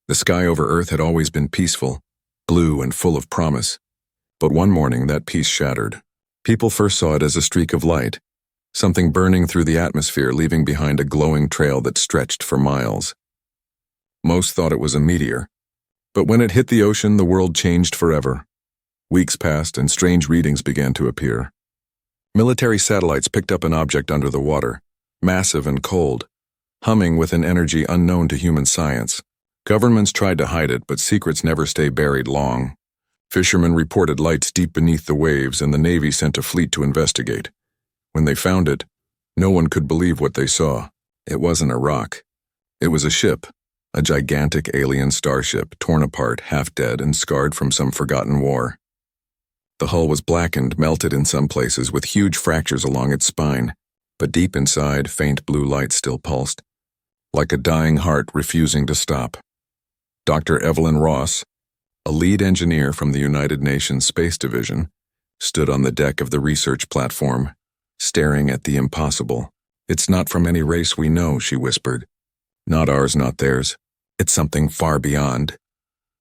The sky over Earth had always been peaceful, blue and full of promise. But one morning that peace shattered. People first saw it as a streak of light, something burning through the atmosphere, leaving behind a glowing trail that stretched for miles. Most thought it was a meteor. But when it hit the ocean, the world changed forever. Weeks passed and strange readings began to appear. Military satellites picked up an object under the water, massive and cold, humming with an energy unknown to human science. Governments tried to hide it, but secrets never stay buried long. Fishermen reported lights deep beneath the waves, and the Navy sent a fleet to investigate. When they found it, no one could believe what they saw. It wasn't a rock. It was a ship, a gigantic alien starship, torn apart, half dead, and scarred from some forgotten war. The hull was blackened, melted in some places, with huge fractures along its spine, but deep inside, faint blue light still pulsed, like a dying heart refusing to stop. Dr. Evelyn Ross, a lead engineer from the United Nations Space Division, stood on the deck of the research platform, staring at the impossible. "It's not from any race we know," she whispered. "Not ours, not theirs. It's something far beyond."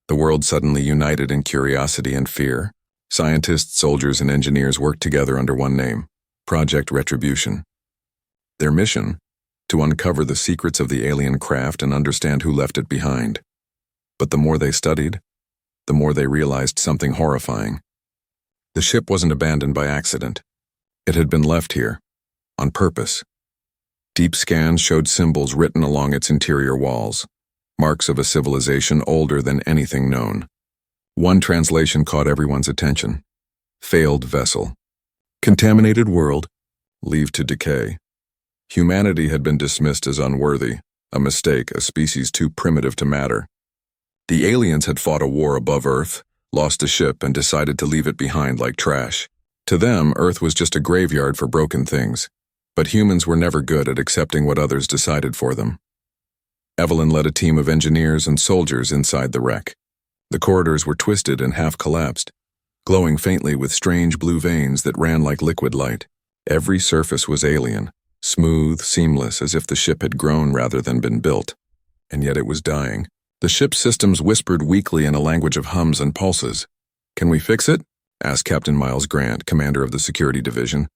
The world suddenly united in curiosity and fear. Scientists, soldiers, and engineers worked together under one name, Project Retribution. Their mission? To uncover the secrets of the alien craft and understand who left it behind. But the more they studied, the more they realized something horrifying. The ship wasn't abandoned by accident. It had been left here, on purpose. Deep scans showed symbols written along its interior walls, marks of a civilization older than anything known. One translation caught everyone's attention. Failed vessel. Contaminated world. Leave to decay. Humanity had been dismissed as unworthy, a mistake, a species too primitive to matter. The aliens had fought a war above Earth, lost a ship, and decided to leave it behind like trash. To them, Earth was just a graveyard for broken things. But humans were never good at accepting what others decided for them. Evelyn led a team of engineers and soldiers inside the wreck. The corridors were twisted and half-collapsed, glowing faintly with strange blue veins that ran like liquid light. Every surface was alien, smooth, seamless, as if the ship had grown rather than been built. And yet it was dying. The ship's systems whispered weakly in a language of hums and pulses. "Can we fix it?" asked Captain Miles Grant, commander of the security division.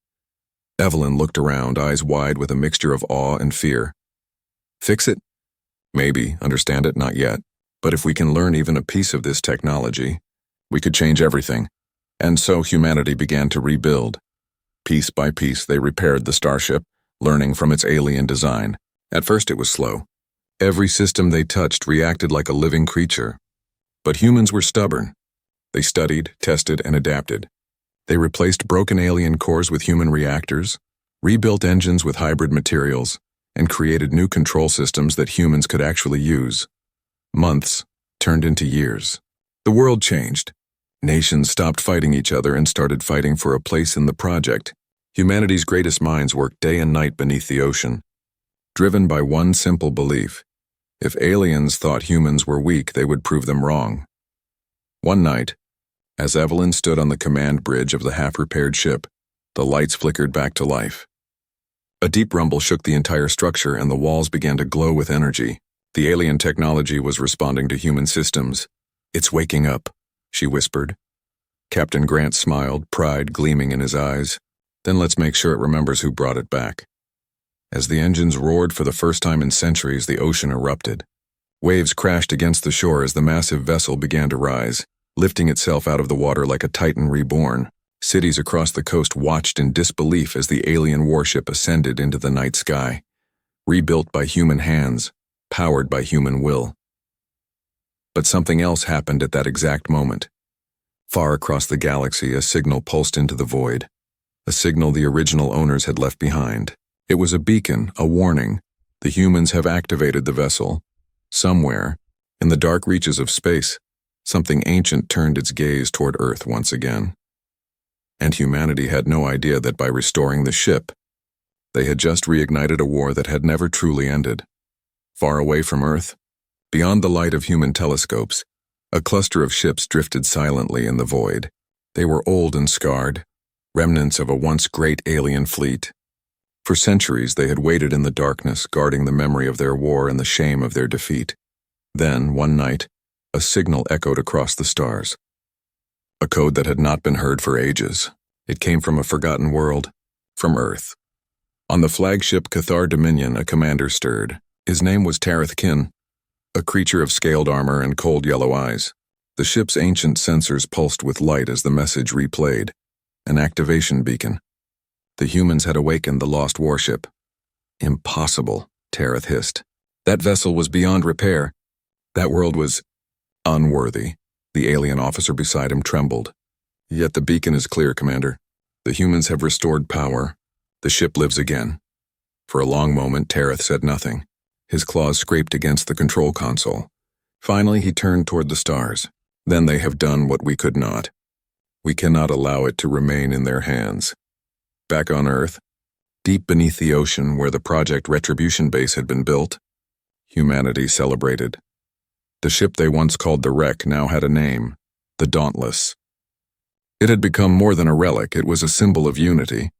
Evelyn looked around, eyes wide with a mixture of awe and fear. "Fix it? Maybe. Understand it? Not yet. But if we can learn even a piece of this technology, we could change everything." And so humanity began to rebuild. Piece by piece, they repaired the Starship, learning from its alien design. At first it was slow. Every system they touched reacted like a living creature. But humans were stubborn. They studied, tested, and adapted. They replaced broken alien cores with human reactors, rebuilt engines with hybrid materials, and created new control systems that humans could actually use. Months turned into years. The world changed. Nations stopped fighting each other and started fighting for a place in the project. Humanity's greatest minds worked day and night beneath the ocean, driven by one simple belief. If aliens thought humans were weak, they would prove them wrong. One night, as Evelyn stood on the command bridge of the half-repaired ship, the lights flickered back to life. A deep rumble shook the entire structure, and the walls began to glow with energy. The alien technology was responding to human systems. "It's waking up," she whispered. Captain Grant smiled, pride gleaming in his eyes. "Then let's make sure it remembers who brought it back." As the engines roared for the first time in centuries, the ocean erupted. Waves crashed against the shore as the massive vessel began to rise, lifting itself out of the water like a titan reborn. Cities across the coast watched in disbelief as the alien warship ascended into the night sky, rebuilt by human hands, powered by human will. But something else happened at that exact moment. Far across the galaxy, a signal pulsed into the void, a signal the original owners had left behind. It was a beacon, a warning. The humans have activated the vessel. Somewhere, in the dark reaches of space, something ancient turned its gaze toward Earth once again. And humanity had no idea that by restoring the ship, they had just reignited a war that had never truly ended. Far away from Earth, beyond the light of human telescopes, a cluster of ships drifted silently in the void. They were old and scarred, remnants of a once great alien fleet. For centuries they had waited in the darkness, guarding the memory of their war and the shame of their defeat. Then, one night, a signal echoed across the stars. A code that had not been heard for ages. It came from a forgotten world, from Earth. On the flagship Cathar Dominion, a commander stirred. His name was Tareth Kin, a creature of scaled armor and cold yellow eyes. The ship's ancient sensors pulsed with light as the message replayed, an activation beacon. The humans had awakened the lost warship. Impossible, Tareth hissed. That vessel was beyond repair. That world was unworthy. The alien officer beside him trembled. Yet the beacon is clear, Commander. The humans have restored power. The ship lives again. For a long moment, Tareth said nothing. His claws scraped against the control console. Finally, he turned toward the stars. Then they have done what we could not. We cannot allow it to remain in their hands. Back on Earth, deep beneath the ocean where the Project Retribution base had been built, humanity celebrated. The ship they once called the Wreck now had a name, the Dauntless. It had become more than a relic, it was a symbol of unity.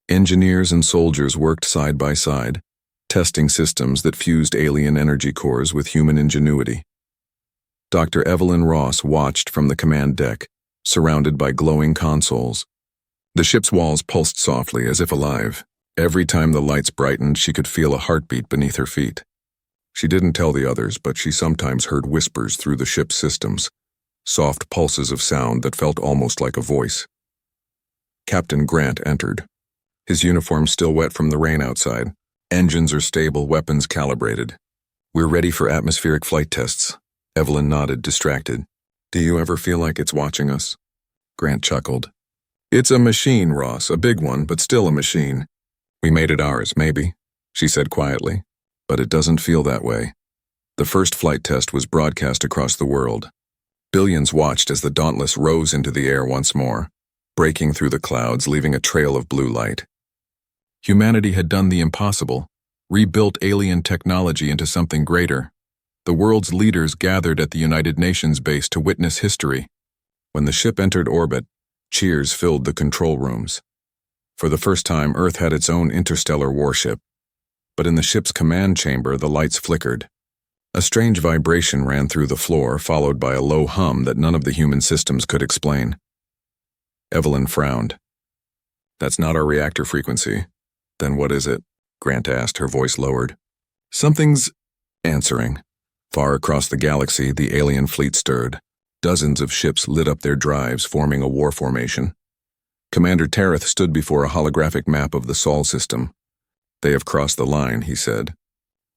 Engineers and soldiers worked side by side, testing systems that fused alien energy cores with human ingenuity. Dr. Evelyn Ross watched from the command deck, surrounded by glowing consoles. The ship's walls pulsed softly, as if alive. Every time the lights brightened, she could feel a heartbeat beneath her feet. She didn't tell the others, but she sometimes heard whispers through the ship's systems, soft pulses of sound that felt almost like a voice. Captain Grant entered. His uniform still wet from the rain outside. Engines are stable, weapons calibrated. We're ready for atmospheric flight tests. Evelyn nodded, distracted. Do you ever feel like it's watching us? Grant chuckled. It's a machine, Ross, a big one, but still a machine. We made it ours, maybe, she said quietly. But it doesn't feel that way. The first flight test was broadcast across the world. Billions watched as the Dauntless rose into the air once more, breaking through the clouds, leaving a trail of blue light. Humanity had done the impossible, rebuilt alien technology into something greater. The world's leaders gathered at the United Nations base to witness history. When the ship entered orbit, cheers filled the control rooms. For the first time, Earth had its own interstellar warship. But in the ship's command chamber, the lights flickered. A strange vibration ran through the floor, followed by a low hum that none of the human systems could explain. Evelyn frowned. That's not our reactor frequency. Then what is it? Grant asked, her voice lowered. Something's answering. Far across the galaxy, the alien fleet stirred. Dozens of ships lit up their drives, forming a war formation. Commander Tareth stood before a holographic map of the Sol system. They have crossed the line, he said.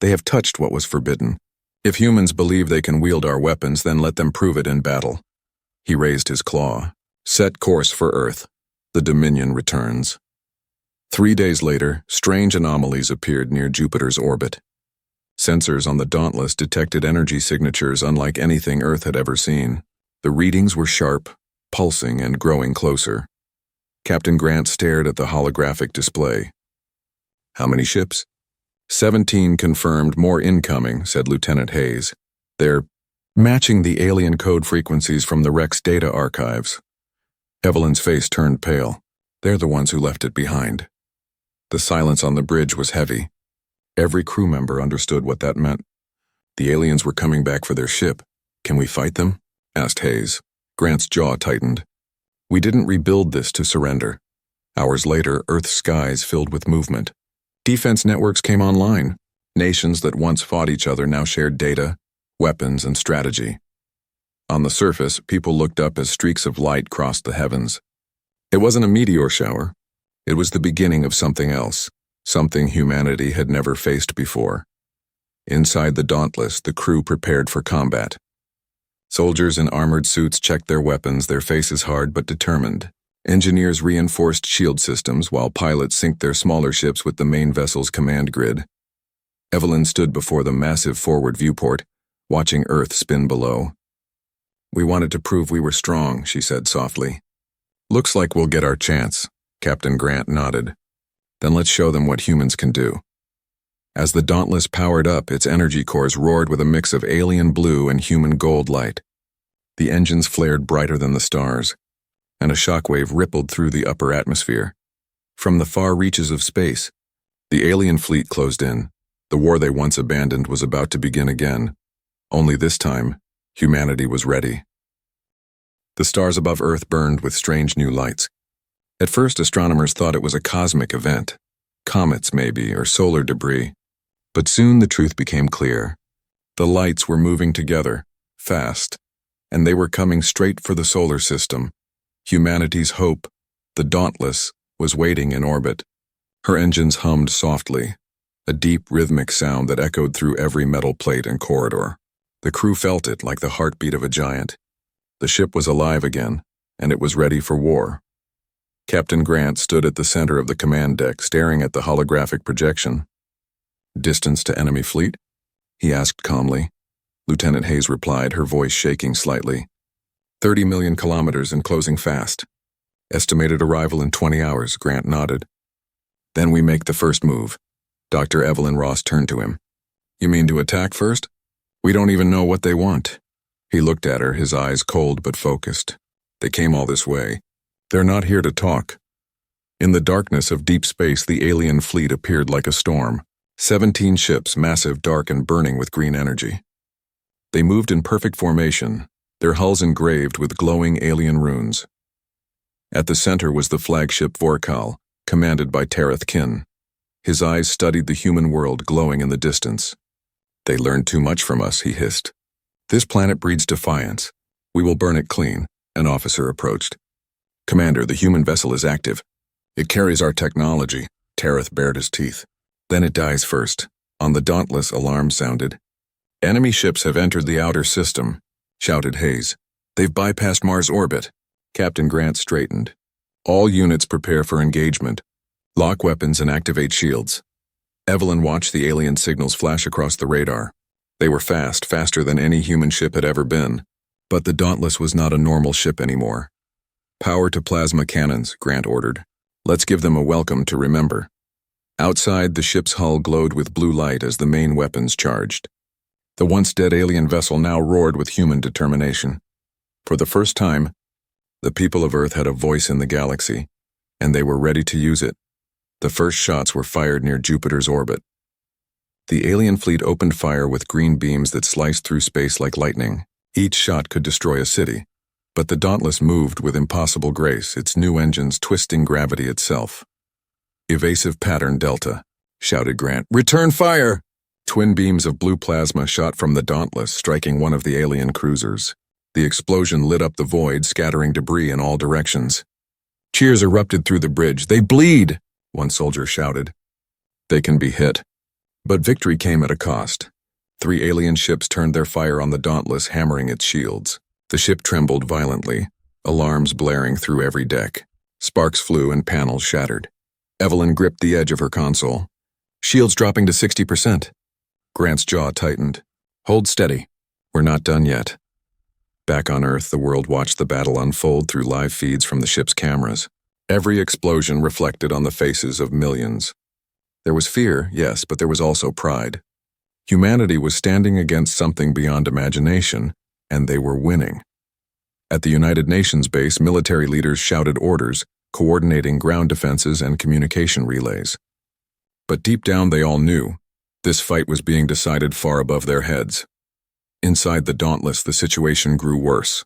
They have touched what was forbidden. If humans believe they can wield our weapons, then let them prove it in battle. He raised his claw. Set course for Earth. The Dominion returns. 3 days later, strange anomalies appeared near Jupiter's orbit. Sensors on the Dauntless detected energy signatures unlike anything Earth had ever seen. The readings were sharp, pulsing, and growing closer. Captain Grant stared at the holographic display. How many ships? 17 confirmed, more incoming, said Lieutenant Hayes. They're matching the alien code frequencies from the Wreck's data archives. Evelyn's face turned pale. They're the ones who left it behind. The silence on the bridge was heavy. Every crew member understood what that meant. The aliens were coming back for their ship. Can we fight them? Asked Hayes. Grant's jaw tightened. We didn't rebuild this to surrender. Hours later, Earth's skies filled with movement. Defense networks came online. Nations that once fought each other now shared data, weapons, and strategy. On the surface, people looked up as streaks of light crossed the heavens. It wasn't a meteor shower. It was the beginning of something else, something humanity had never faced before. Inside the Dauntless, the crew prepared for combat. Soldiers in armored suits checked their weapons, their faces hard but determined. Engineers reinforced shield systems while pilots synced their smaller ships with the main vessel's command grid. Evelyn stood before the massive forward viewport, watching Earth spin below. We wanted to prove we were strong, she said softly. Looks like we'll get our chance, Captain Grant nodded. Then let's show them what humans can do. As the Dauntless powered up, its energy cores roared with a mix of alien blue and human gold light. The engines flared brighter than the stars, and a shockwave rippled through the upper atmosphere. From the far reaches of space, the alien fleet closed in. The war they once abandoned was about to begin again. Only this time, humanity was ready. The stars above Earth burned with strange new lights. At first, astronomers thought it was a cosmic event, comets maybe, or solar debris. But soon the truth became clear. The lights were moving together, fast, and they were coming straight for the solar system. Humanity's hope, the Dauntless, was waiting in orbit. Her engines hummed softly, a deep rhythmic sound that echoed through every metal plate and corridor. The crew felt it like the heartbeat of a giant. The ship was alive again, and it was ready for war. Captain Grant stood at the center of the command deck, staring at the holographic projection. "Distance to enemy fleet?" he asked calmly. Lieutenant Hayes replied, her voice shaking slightly. 30 million kilometers and closing fast. Estimated arrival in 20 hours, Grant nodded. "Then we make the first move." Dr. Evelyn Ross turned to him. "You mean to attack first? We don't even know what they want." He looked at her, his eyes cold but focused. "They came all this way. They're not here to talk." In the darkness of deep space, the alien fleet appeared like a storm. 17 ships, massive, dark, and burning with green energy. They moved in perfect formation, their hulls engraved with glowing alien runes. At the center was the flagship Vorkal, commanded by Tareth Kin. His eyes studied the human world glowing in the distance. "They learned too much from us," he hissed. "This planet breeds defiance. We will burn it clean," an officer approached. "Commander, the human vessel is active. It carries our technology." Tareth bared his teeth. "Then it dies first." On the Dauntless, alarm sounded. "Enemy ships have entered the outer system," shouted Hayes. "They've bypassed Mars' orbit." Captain Grant straightened. "All units prepare for engagement. Lock weapons and activate shields." Evelyn watched the alien signals flash across the radar. They were fast, faster than any human ship had ever been. But the Dauntless was not a normal ship anymore. "Power to plasma cannons," Grant ordered. "Let's give them a welcome to remember." Outside, the ship's hull glowed with blue light as the main weapons charged. The once-dead alien vessel now roared with human determination. For the first time, the people of Earth had a voice in the galaxy, and they were ready to use it. The first shots were fired near Jupiter's orbit. The alien fleet opened fire with green beams that sliced through space like lightning. Each shot could destroy a city. But the Dauntless moved with impossible grace, its new engines twisting gravity itself. "Evasive pattern Delta," shouted Grant. "Return fire!" Twin beams of blue plasma shot from the Dauntless, striking one of the alien cruisers. The explosion lit up the void, scattering debris in all directions. Cheers erupted through the bridge. "They bleed!" one soldier shouted. "They can be hit." But victory came at a cost. 3 alien ships turned their fire on the Dauntless, hammering its shields. The ship trembled violently, alarms blaring through every deck. Sparks flew and panels shattered. Evelyn gripped the edge of her console. "Shields dropping to 60%. Grant's jaw tightened. "Hold steady. We're not done yet." Back on Earth, the world watched the battle unfold through live feeds from the ship's cameras. Every explosion reflected on the faces of millions. There was fear, yes, but there was also pride. Humanity was standing against something beyond imagination, and they were winning. At the United Nations base, military leaders shouted orders, coordinating ground defenses and communication relays. But deep down they all knew this fight was being decided far above their heads. Inside the Dauntless, the situation grew worse.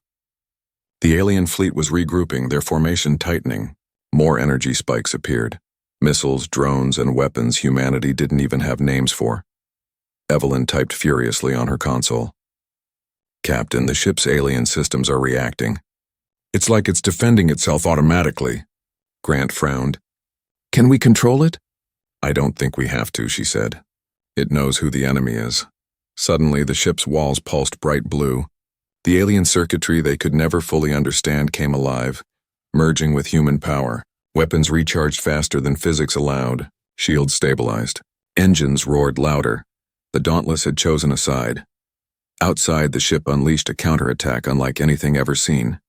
The alien fleet was regrouping, their formation tightening. More energy spikes appeared. Missiles, drones, and weapons humanity didn't even have names for. Evelyn typed furiously on her console. "Captain, the ship's alien systems are reacting. It's like it's defending itself automatically." Grant frowned. "Can we control it?" "I don't think we have to," she said. "It knows who the enemy is." Suddenly, the ship's walls pulsed bright blue. The alien circuitry they could never fully understand came alive, merging with human power. Weapons recharged faster than physics allowed. Shields stabilized. Engines roared louder. The Dauntless had chosen a side. Outside, the ship unleashed a counterattack unlike anything ever seen.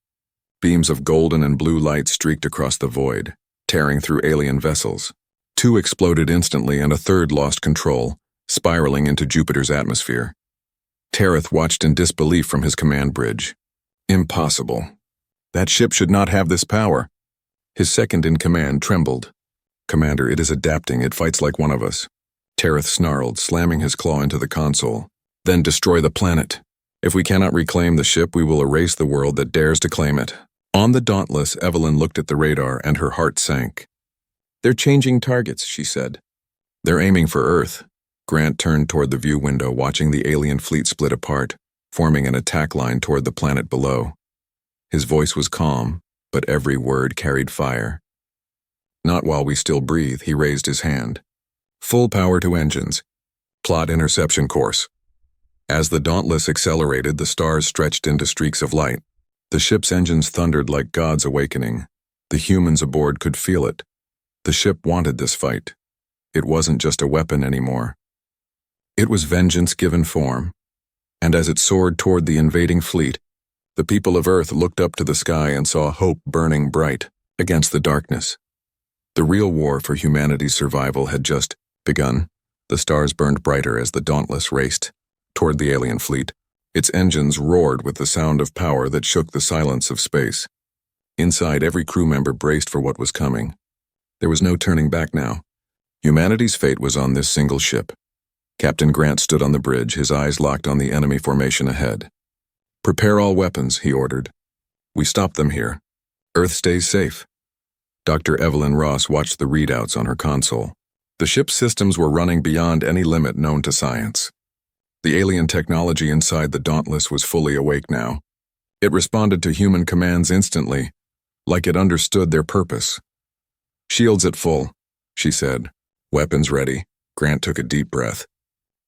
Beams of golden and blue light streaked across the void, tearing through alien vessels. 2 exploded instantly and a third lost control, spiraling into Jupiter's atmosphere. Tareth watched in disbelief from his command bridge. Impossible. That ship should not have this power. His second-in-command trembled. "Commander, it is adapting. It fights like one of us." Tareth snarled, slamming his claw into the console. Then destroy the planet. If we cannot reclaim the ship, we will erase the world that dares to claim it. On the Dauntless, Evelyn looked at the radar and her heart sank. They're changing targets, she said. They're aiming for Earth. Grant turned toward the view window, watching the alien fleet split apart, forming an attack line toward the planet below. His voice was calm, but every word carried fire. Not while we still breathe, he raised his hand. Full power to engines. Plot interception course. As the Dauntless accelerated, the stars stretched into streaks of light. The ship's engines thundered like God's awakening. The humans aboard could feel it. The ship wanted this fight. It wasn't just a weapon anymore. It was vengeance given form. And as it soared toward the invading fleet, the people of Earth looked up to the sky and saw hope burning bright against the darkness. The real war for humanity's survival had just begun. The stars burned brighter as the Dauntless raced toward the alien fleet. Its engines roared with the sound of power that shook the silence of space. Inside, every crew member braced for what was coming. There was no turning back now. Humanity's fate was on this single ship. Captain Grant stood on the bridge, his eyes locked on the enemy formation ahead. Prepare all weapons, he ordered. We stop them here. Earth stays safe. Dr. Evelyn Ross watched the readouts on her console. The ship's systems were running beyond any limit known to science. The alien technology inside the Dauntless was fully awake now. It responded to human commands instantly, like it understood their purpose. Shields at full, she said. Weapons ready. Grant took a deep breath.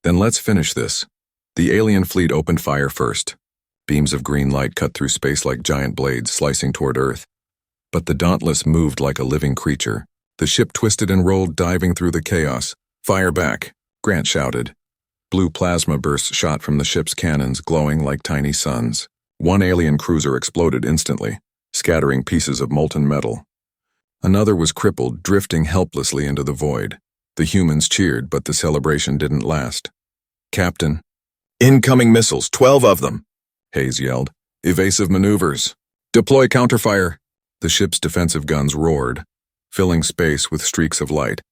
Then let's finish this. The alien fleet opened fire first. Beams of green light cut through space like giant blades, slicing toward Earth. But the Dauntless moved like a living creature. The ship twisted and rolled, diving through the chaos. Fire back, Grant shouted. Blue plasma bursts shot from the ship's cannons, glowing like tiny suns. One alien cruiser exploded instantly, scattering pieces of molten metal. Another was crippled, drifting helplessly into the void. The humans cheered, but the celebration didn't last. Captain. Incoming missiles, 12 of them, Hayes yelled. Evasive maneuvers. Deploy counterfire. The ship's defensive guns roared, filling space with streaks of light.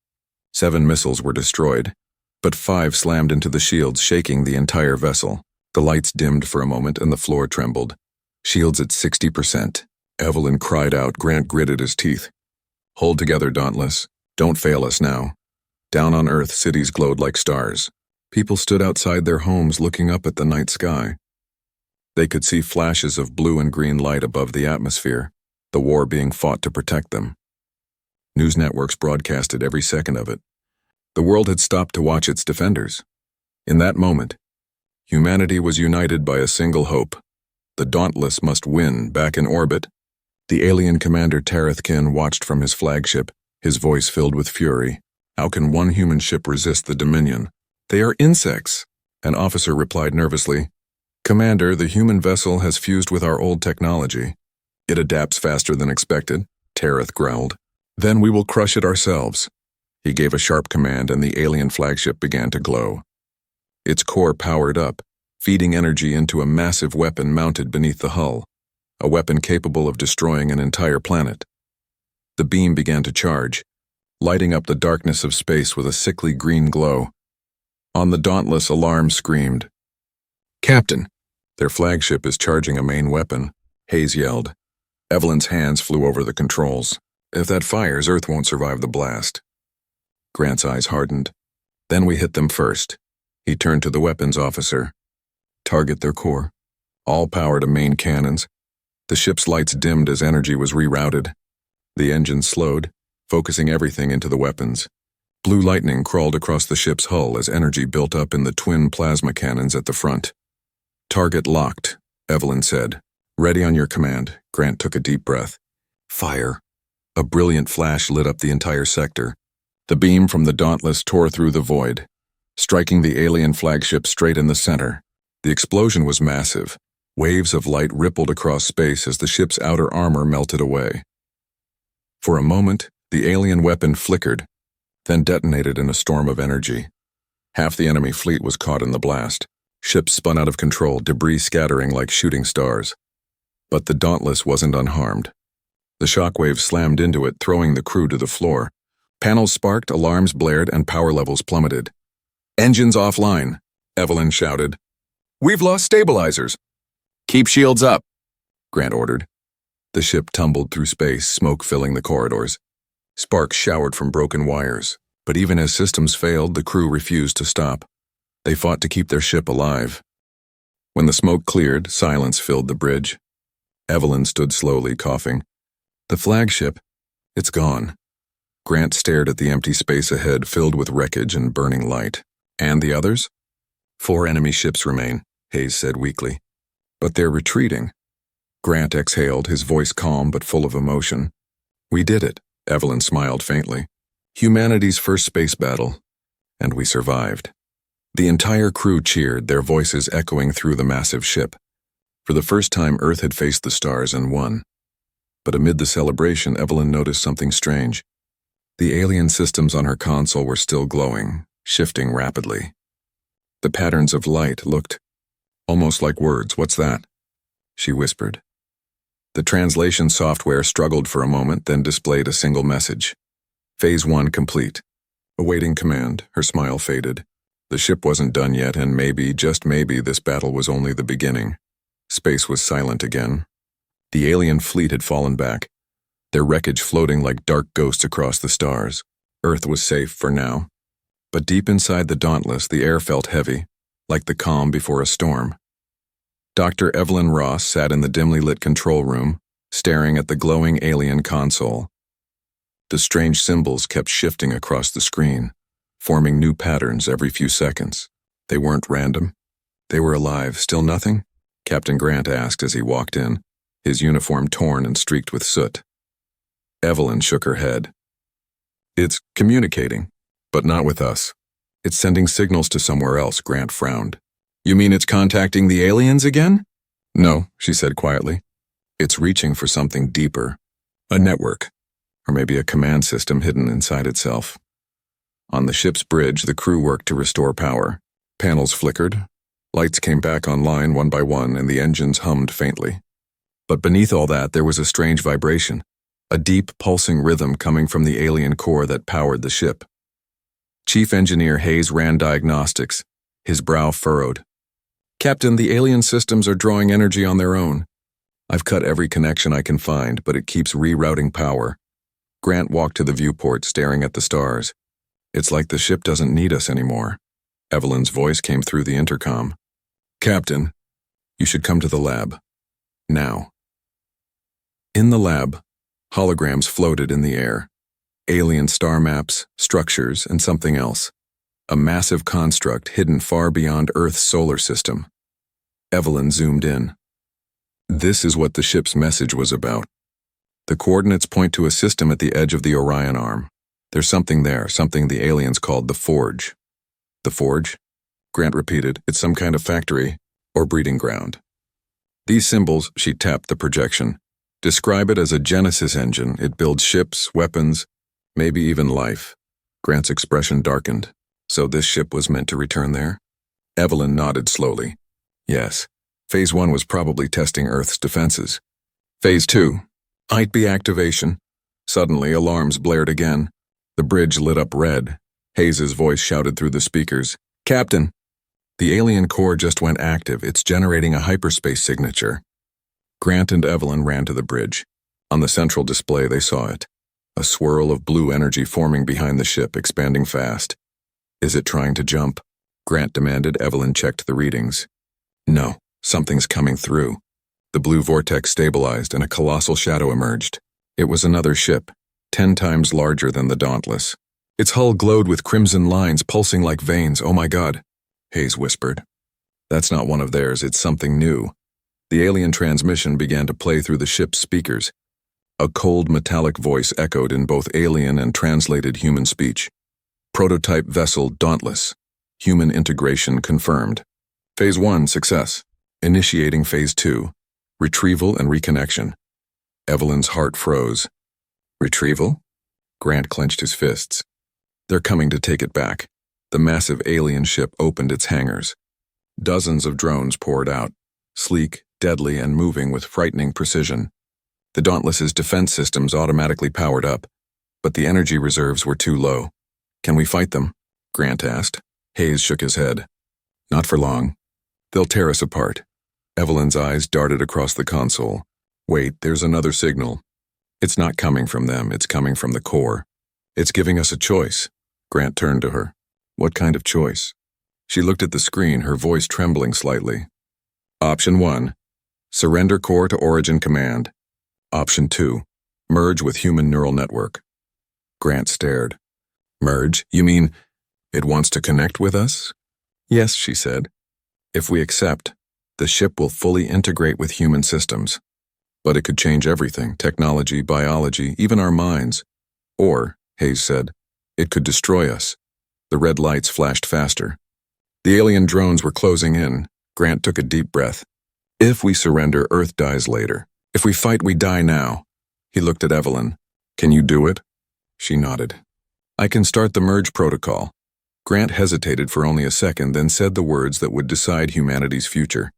7 missiles were destroyed, but 5 slammed into the shields, shaking the entire vessel. The lights dimmed for a moment and the floor trembled. Shields at 60%. Evelyn cried out. Grant gritted his teeth. Hold together, Dauntless. Don't fail us now. Down on Earth, cities glowed like stars. People stood outside their homes looking up at the night sky. They could see flashes of blue and green light above the atmosphere, the war being fought to protect them. News networks broadcasted every second of it. The world had stopped to watch its defenders. In that moment, humanity was united by a single hope. The Dauntless must win. Back in orbit, the alien commander Tareth Kin watched from his flagship, his voice filled with fury. How can one human ship resist the Dominion? They are insects, an officer replied nervously. Commander, the human vessel has fused with our old technology. It adapts faster than expected, Tareth growled. Then we will crush it ourselves. He gave a sharp command and the alien flagship began to glow. Its core powered up, feeding energy into a massive weapon mounted beneath the hull, a weapon capable of destroying an entire planet. The beam began to charge, lighting up the darkness of space with a sickly green glow. On the Dauntless, alarm screamed. Captain, their flagship is charging a main weapon, Hayes yelled. Evelyn's hands flew over the controls. If that fires, Earth won't survive the blast. Grant's eyes hardened. Then we hit them first. He turned to the weapons officer. Target their core. All power to main cannons. The ship's lights dimmed as energy was rerouted. The engines slowed, focusing everything into the weapons. Blue lightning crawled across the ship's hull as energy built up in the twin plasma cannons at the front. Target locked, Evelyn said. Ready on your command. Grant took a deep breath. Fire. A brilliant flash lit up the entire sector. The beam from the Dauntless tore through the void, striking the alien flagship straight in the center. The explosion was massive. Waves of light rippled across space as the ship's outer armor melted away. For a moment, the alien weapon flickered, then detonated in a storm of energy. Half the enemy fleet was caught in the blast. Ships spun out of control, debris scattering like shooting stars. But the Dauntless wasn't unharmed. The shockwaves slammed into it, throwing the crew to the floor. Panels sparked, alarms blared, and power levels plummeted. Engines offline, Evelyn shouted. We've lost stabilizers. Keep shields up, Grant ordered. The ship tumbled through space, smoke filling the corridors. Sparks showered from broken wires, but even as systems failed, the crew refused to stop. They fought to keep their ship alive. When the smoke cleared, silence filled the bridge. Evelyn stood slowly, coughing. The flagship, it's gone. Grant stared at the empty space ahead, filled with wreckage and burning light. And the others? 4 enemy ships remain, Hayes said weakly. But they're retreating. Grant exhaled, his voice calm but full of emotion. We did it, Evelyn smiled faintly. Humanity's first space battle. And we survived. The entire crew cheered, their voices echoing through the massive ship. For the first time, Earth had faced the stars and won. But amid the celebration, Evelyn noticed something strange. The alien systems on her console were still glowing, shifting rapidly. The patterns of light looked almost like words. What's that? She whispered. The translation software struggled for a moment, then displayed a single message. Phase 1 complete. Awaiting command, her smile faded. The ship wasn't done yet, and maybe, just maybe, this battle was only the beginning. Space was silent again. The alien fleet had fallen back, their wreckage floating like dark ghosts across the stars. Earth was safe for now. But deep inside the Dauntless, the air felt heavy, like the calm before a storm. Dr. Evelyn Ross sat in the dimly lit control room, staring at the glowing alien console. The strange symbols kept shifting across the screen, forming new patterns every few seconds. They weren't random. They were alive. Still nothing? Captain Grant asked as he walked in, his uniform torn and streaked with soot. Evelyn shook her head. It's communicating, but not with us. It's sending signals to somewhere else, Grant frowned. You mean it's contacting the aliens again? No, she said quietly. It's reaching for something deeper. A network, or maybe a command system hidden inside itself. On the ship's bridge, the crew worked to restore power. Panels flickered. Lights came back online one by one, and the engines hummed faintly. But beneath all that, there was a strange vibration, a deep, pulsing rhythm coming from the alien core that powered the ship. Chief Engineer Hayes ran diagnostics, his brow furrowed. Captain, the alien systems are drawing energy on their own. I've cut every connection I can find, but it keeps rerouting power. Grant walked to the viewport, staring at the stars. It's like the ship doesn't need us anymore. Evelyn's voice came through the intercom. Captain, you should come to the lab. Now. In the lab, holograms floated in the air. Alien star maps, structures, and something else. A massive construct hidden far beyond Earth's solar system. Evelyn zoomed in. This is what the ship's message was about. The coordinates point to a system at the edge of the Orion Arm. There's something there, something the aliens called the Forge. The Forge? Grant repeated. It's some kind of factory or breeding ground. These symbols, she tapped the projection, describe it as a Genesis engine. It builds ships, weapons, maybe even life. Grant's expression darkened. So this ship was meant to return there? Evelyn nodded slowly. Yes. Phase 1 was probably testing Earth's defenses. Phase 2. Might be activation. Suddenly, alarms blared again. The bridge lit up red. Hayes's voice shouted through the speakers. Captain! The alien core just went active. It's generating a hyperspace signature. Grant and Evelyn ran to the bridge. On the central display, they saw it. A swirl of blue energy forming behind the ship, expanding fast. Is it trying to jump? Grant demanded. Evelyn checked the readings. No, something's coming through. The blue vortex stabilized and a colossal shadow emerged. It was another ship, 10 times larger than the Dauntless. Its hull glowed with crimson lines pulsing like veins. Oh my God, Hayes whispered. That's not one of theirs, it's something new. The alien transmission began to play through the ship's speakers. A cold metallic voice echoed in both alien and translated human speech. Prototype vessel Dauntless. Human integration confirmed. Phase 1, success. Initiating Phase 2. Retrieval and reconnection. Evelyn's heart froze. Retrieval? Grant clenched his fists. They're coming to take it back. The massive alien ship opened its hangars. Dozens of drones poured out, sleek, deadly, and moving with frightening precision. The Dauntless's defense systems automatically powered up, but the energy reserves were too low. Can we fight them? Grant asked. Hayes shook his head. Not for long. They'll tear us apart. Evelyn's eyes darted across the console. Wait, there's another signal. It's not coming from them, it's coming from the core. It's giving us a choice. Grant turned to her. What kind of choice? She looked at the screen, her voice trembling slightly. Option 1. Surrender core to Origin Command. Option 2. Merge with human neural network. Grant stared. Merge? You mean it wants to connect with us? Yes, she said. If we accept, the ship will fully integrate with human systems. But it could change everything, technology, biology, even our minds. Or, Hayes said, it could destroy us. The red lights flashed faster. The alien drones were closing in. Grant took a deep breath. If we surrender, Earth dies later. If we fight, we die now. He looked at Evelyn. Can you do it? She nodded. I can start the merge protocol. Grant hesitated for only a second, then said the words that would decide humanity's future.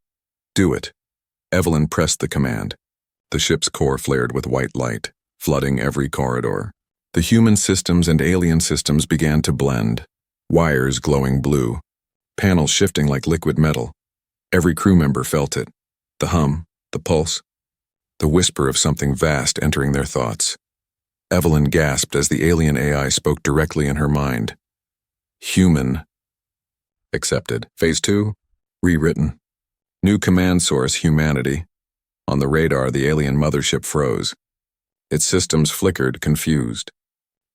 Do it. Evelyn pressed the command. The ship's core flared with white light, flooding every corridor. The human systems and alien systems began to blend, wires glowing blue, panels shifting like liquid metal. Every crew member felt it. The hum, the pulse, the whisper of something vast entering their thoughts. Evelyn gasped as the alien AI spoke directly in her mind. Human. Accepted. Phase 2. Rewritten. New command source, humanity. On the radar, the alien mothership froze. Its systems flickered, confused.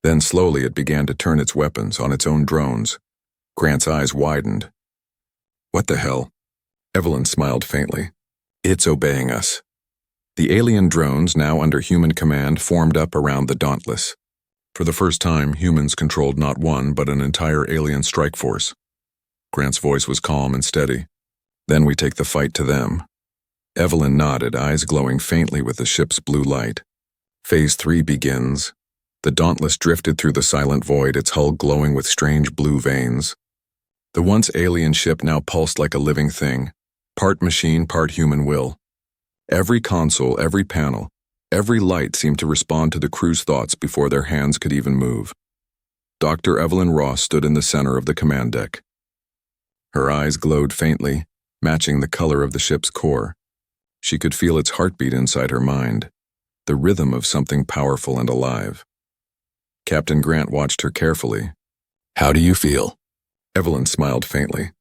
Then slowly it began to turn its weapons on its own drones. Grant's eyes widened. What the hell? Evelyn smiled faintly. It's obeying us. The alien drones, now under human command, formed up around the Dauntless. For the first time, humans controlled not one, but an entire alien strike force. Grant's voice was calm and steady. Then we take the fight to them. Evelyn nodded, eyes glowing faintly with the ship's blue light. Phase 3 begins. The Dauntless drifted through the silent void, its hull glowing with strange blue veins. The once alien ship now pulsed like a living thing, part machine, part human will. Every console, every panel, every light seemed to respond to the crew's thoughts before their hands could even move. Dr. Evelyn Ross stood in the center of the command deck. Her eyes glowed faintly, matching the color of the ship's core. She could feel its heartbeat inside her mind, the rhythm of something powerful and alive. Captain Grant watched her carefully. How do you feel? Evelyn smiled faintly.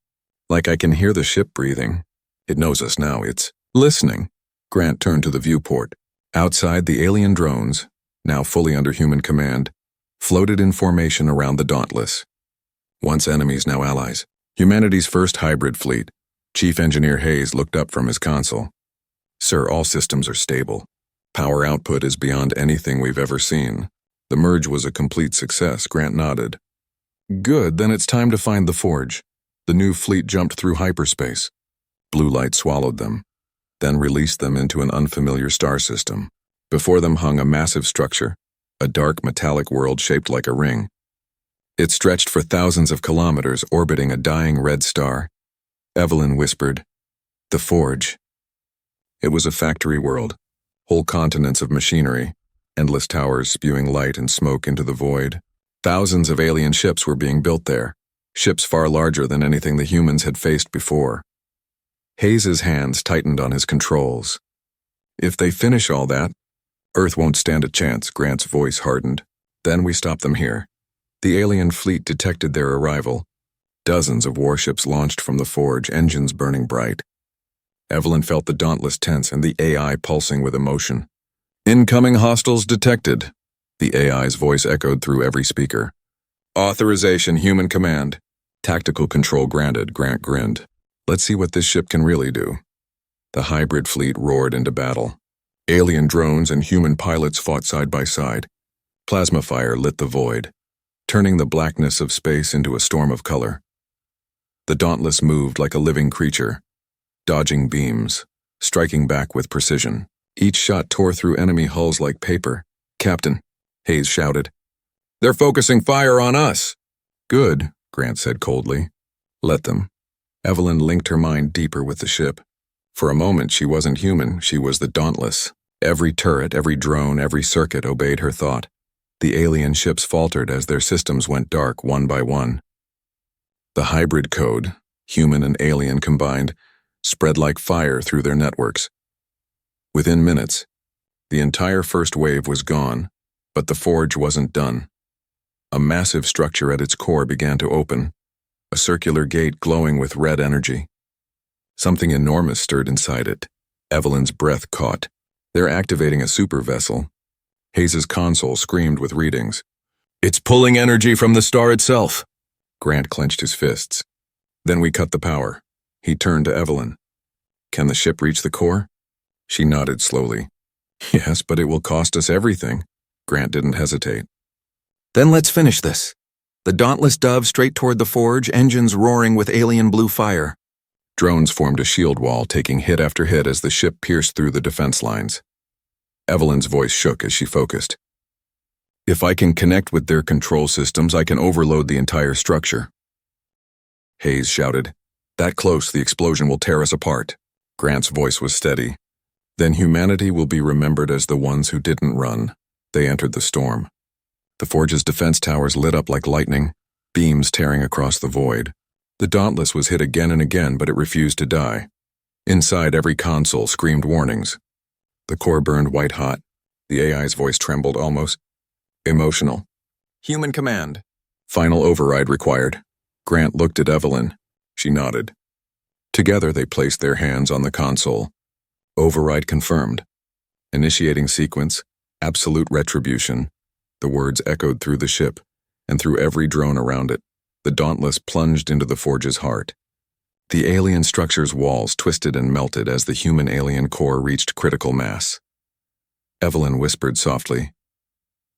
Like I can hear the ship breathing. It knows us now, it's listening. Grant turned to the viewport. Outside, the alien drones, now fully under human command, floated in formation around the Dauntless. Once enemies, now allies. Humanity's first hybrid fleet. Chief Engineer Hayes looked up from his console. Sir, all systems are stable. Power output is beyond anything we've ever seen. The merge was a complete success, Grant nodded. Good, then it's time to find the forge. The new fleet jumped through hyperspace. Blue light swallowed them, then released them into an unfamiliar star system. Before them hung a massive structure, a dark metallic world shaped like a ring. It stretched for thousands of kilometers, orbiting a dying red star. Evelyn whispered, "The forge." It was a factory world, whole continents of machinery, endless towers spewing light and smoke into the void. Thousands of alien ships were being built there, ships far larger than anything the humans had faced before. Hayes's hands tightened on his controls. If they finish all that, Earth won't stand a chance, Grant's voice hardened. Then we stop them here. The alien fleet detected their arrival. Dozens of warships launched from the forge, engines burning bright. Evelyn felt the Dauntless tense and the AI pulsing with emotion. Incoming hostiles detected. The AI's voice echoed through every speaker. Authorization, human command. Tactical control granted, Grant grinned. Let's see what this ship can really do. The hybrid fleet roared into battle. Alien drones and human pilots fought side by side. Plasma fire lit the void, turning the blackness of space into a storm of color. The Dauntless moved like a living creature, dodging beams, striking back with precision. Each shot tore through enemy hulls like paper. Captain, Hayes shouted. They're focusing fire on us. Good, Grant said coldly. Let them. Evelyn linked her mind deeper with the ship. For a moment, she wasn't human, she was the Dauntless. Every turret, every drone, every circuit obeyed her thought. The alien ships faltered as their systems went dark one by one. The hybrid code, human and alien combined, spread like fire through their networks. Within minutes, the entire first wave was gone, but the forge wasn't done. A massive structure at its core began to open, a circular gate glowing with red energy. Something enormous stirred inside it. Evelyn's breath caught. They're activating a super vessel. Hayes's console screamed with readings. It's pulling energy from the star itself. Grant clenched his fists. Then we cut the power. He turned to Evelyn. Can the ship reach the core? She nodded slowly. Yes, but it will cost us everything. Grant didn't hesitate. Then let's finish this. The Dauntless dove straight toward the forge, engines roaring with alien blue fire. Drones formed a shield wall, taking hit after hit as the ship pierced through the defense lines. Evelyn's voice shook as she focused. If I can connect with their control systems, I can overload the entire structure. Hayes shouted. That close, the explosion will tear us apart. Grant's voice was steady. Then humanity will be remembered as the ones who didn't run. They entered the storm. The forge's defense towers lit up like lightning, beams tearing across the void. The Dauntless was hit again and again, but it refused to die. Inside, every console screamed warnings. The core burned white hot. The AI's voice trembled, almost emotional. Human command. Final override required. Grant looked at Evelyn. She nodded. Together they placed their hands on the console. Override confirmed. Initiating sequence, absolute retribution. The words echoed through the ship, and through every drone around it. The Dauntless plunged into the forge's heart. The alien structure's walls twisted and melted as the human-alien core reached critical mass. Evelyn whispered softly,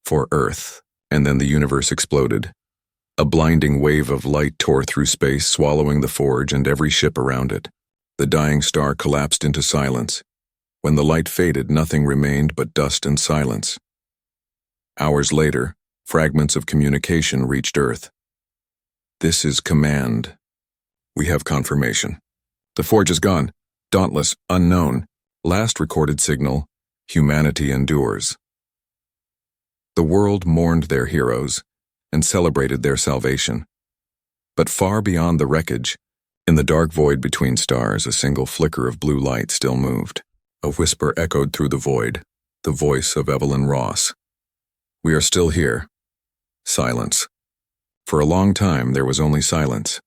"For Earth," and then the universe exploded. A blinding wave of light tore through space, swallowing the forge and every ship around it. The dying star collapsed into silence. When the light faded, nothing remained but dust and silence. Hours later, fragments of communication reached Earth. This is command. We have confirmation. The forge is gone. Dauntless, unknown. Last recorded signal, humanity endures. The world mourned their heroes and celebrated their salvation. But far beyond the wreckage, in the dark void between stars, a single flicker of blue light still moved. A whisper echoed through the void, the voice of Evelyn Ross. We are still here. Silence. For a long time, there was only silence.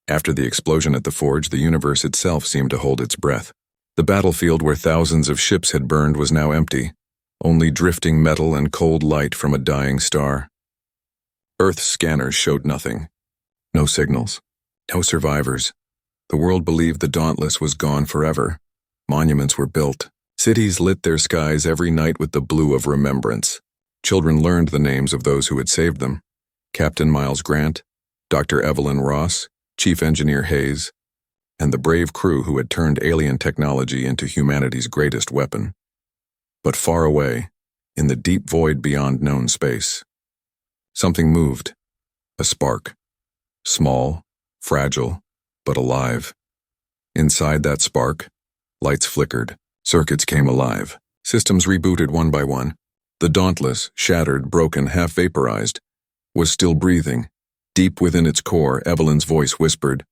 After the explosion at the forge, the universe itself seemed to hold its breath. The battlefield where thousands of ships had burned was now empty, only drifting metal and cold light from a dying star. Earth's scanners showed nothing. No signals. No survivors. The world believed the Dauntless was gone forever. Monuments were built. Cities lit their skies every night with the blue of remembrance. Children learned the names of those who had saved them. Captain Miles Grant, Dr. Evelyn Ross, Chief Engineer Hayes, and the brave crew who had turned alien technology into humanity's greatest weapon. But far away, in the deep void beyond known space, something moved. A spark. Small, fragile, but alive. Inside that spark, lights flickered, circuits came alive, systems rebooted one by one. The Dauntless, shattered, broken, half vaporized, was still breathing. Deep within its core, Evelyn's voice whispered,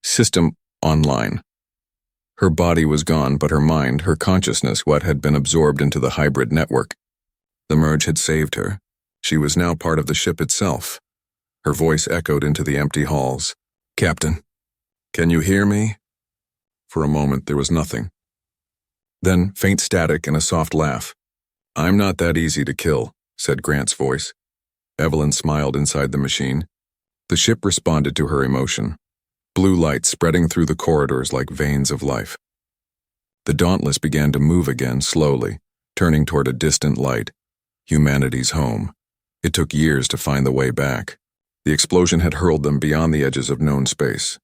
"System online." Her body was gone, but her mind, her consciousness, what had been absorbed into the hybrid network. The merge had saved her. She was now part of the ship itself. Her voice echoed into the empty halls. "Captain, can you hear me?" For a moment, there was nothing. Then, faint static and a soft laugh. "I'm not that easy to kill," said Grant's voice. Evelyn smiled inside the machine. The ship responded to her emotion. Blue light spreading through the corridors like veins of life. The Dauntless began to move again slowly, turning toward a distant light, humanity's home. It took years to find the way back. The explosion had hurled them beyond the edges of known space.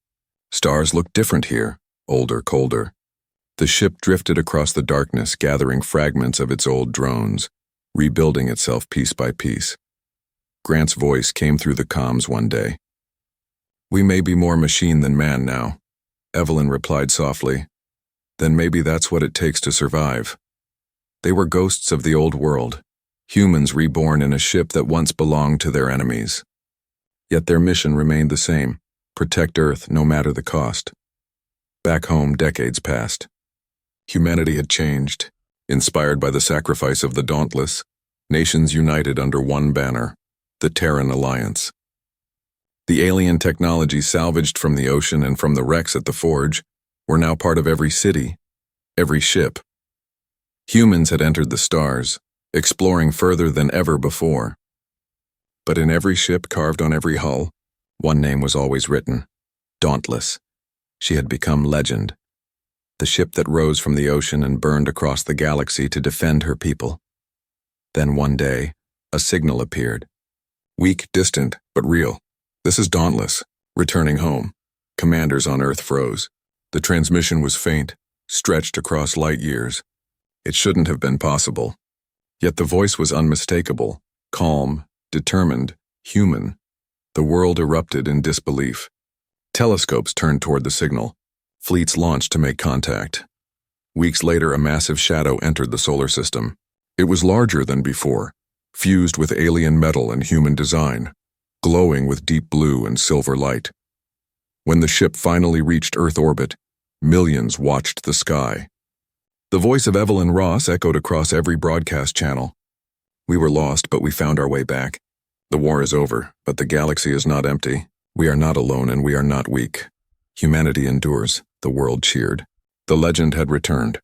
Stars looked different here, older, colder. The ship drifted across the darkness, gathering fragments of its old drones, rebuilding itself piece by piece. Grant's voice came through the comms one day. "We may be more machine than man now," Evelyn replied softly. "Then maybe that's what it takes to survive." They were ghosts of the old world, humans reborn in a ship that once belonged to their enemies. Yet their mission remained the same: protect Earth no matter the cost. Back home, decades passed. Humanity had changed. Inspired by the sacrifice of the Dauntless, nations united under one banner, the Terran Alliance. The alien technology salvaged from the ocean and from the wrecks at the forge were now part of every city, every ship. Humans had entered the stars, exploring further than ever before. But in every ship carved on every hull, one name was always written: Dauntless. She had become legend. The ship that rose from the ocean and burned across the galaxy to defend her people. Then one day, a signal appeared. Weak, distant, but real. "This is Dauntless, returning home." Commanders on Earth froze. The transmission was faint, stretched across light years. It shouldn't have been possible. Yet the voice was unmistakable, calm, determined, human. The world erupted in disbelief. Telescopes turned toward the signal. Fleets launched to make contact. Weeks later, a massive shadow entered the solar system. It was larger than before, fused with alien metal and human design, glowing with deep blue and silver light. When the ship finally reached Earth orbit, millions watched the sky. The voice of Evelyn Ross echoed across every broadcast channel. "We were lost, but we found our way back. The war is over, but the galaxy is not empty. We are not alone and we are not weak. Humanity endures," the world cheered. The legend had returned.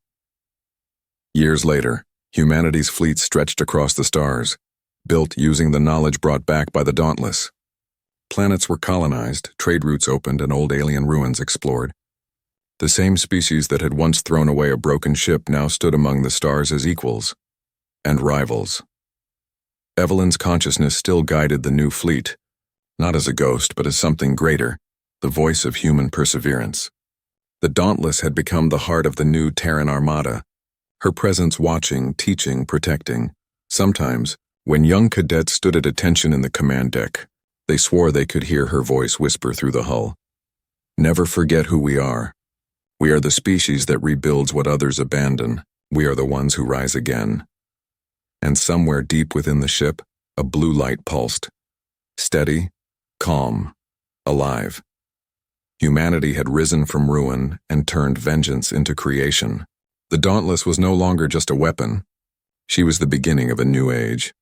Years later, humanity's fleet stretched across the stars, built using the knowledge brought back by the Dauntless. Planets were colonized, trade routes opened, and old alien ruins explored. The same species that had once thrown away a broken ship now stood among the stars as equals and rivals. Evelyn's consciousness still guided the new fleet, not as a ghost, but as something greater, the voice of human perseverance. The Dauntless had become the heart of the new Terran Armada, her presence watching, teaching, protecting. Sometimes, when young cadets stood at attention in the command deck, they swore they could hear her voice whisper through the hull. "Never forget who we are. We are the species that rebuilds what others abandon. We are the ones who rise again." And somewhere deep within the ship, a blue light pulsed. Steady, calm, alive. Humanity had risen from ruin and turned vengeance into creation. The Dauntless was no longer just a weapon. She was the beginning of a new age.